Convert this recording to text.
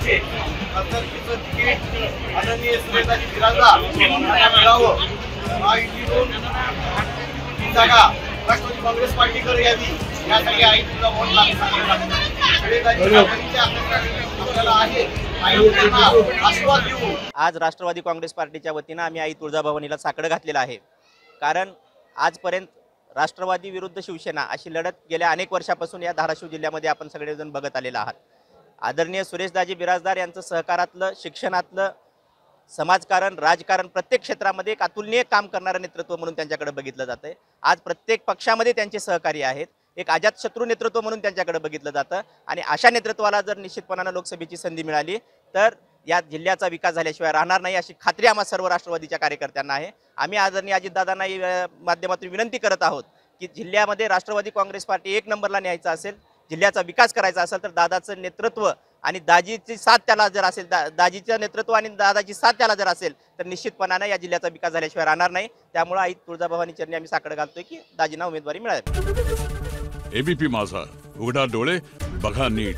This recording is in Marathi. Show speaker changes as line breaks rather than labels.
जिल्ह्याचे खासदारकीचं तिकीट आदरणीय सुरेशदाजी बिराजदार यांना मिळावं, महायुतीतून ही जागा राष्ट्रवादी काँग्रेस पार्टीकडे यावी यासाठी आई तुळजाभवानीला सुरेशदाजी आपल्याला आहे. आशीर्वाद देऊ.
आज राष्ट्रवादी काँग्रेस पार्टीच्या वतीनं आम्ही आई तुळजाभवानीला साकडं घातलेलं आहे. कारण आजपर्यंत राष्ट्रवादी विरुद्ध शिवसेना अशी लढत गेल्या अनेक वर्षापासून या धाराशिव जिल्ह्यामध्ये आपण सगळेजण बघत आलेला आहात. आदरणीय सुरेशदाजी बिराजदार यांचं सहकारातलं, शिक्षणातलं, समाजकारण, राजकारण प्रत्येक क्षेत्रामध्ये एक अतुलनीय काम करणारं नेतृत्व म्हणून त्यांच्याकडे बघितलं जातंय. आज प्रत्येक पक्षामध्ये त्यांचे सहकारी आहेत. एक अजातशत्रू नेतृत्व म्हणून त्यांच्याकडे बघितलं जातं आणि अशा नेतृत्वाला जर निश्चितपणानं लोकसभेची संधी मिळाली तर या जिल्ह्याचा विकास झाल्याशिवाय राहणार नाही अशी खात्री आम्हा सर्व राष्ट्रवादीच्या कार्यकर्त्यांना आहे. आम्ही आदरणीय अजितदादांना माध्यमातून विनंती करत आहोत की जिल्ह्यामध्ये राष्ट्रवादी काँग्रेस पार्टी एक नंबरला न्यायचा असेल, जिल्ह्याचा विकास करायचा असेल तर दादाचं नेतृत्व आणि दाजीची साथ त्याला जर असेल, दाजीचं नेतृत्व आणि दादाची साथ त्याला जर असेल तर निश्चितपणानं या जिल्ह्याचा विकास झाल्याशिवाय राहणार नाही. त्यामुळे आई तुळजाभवानी चरणी आम्ही साकडं घालतोय की दाजींना उमेदवारी मिळावी.
एबीपी माझा, उघडा डोळे बघा नीट.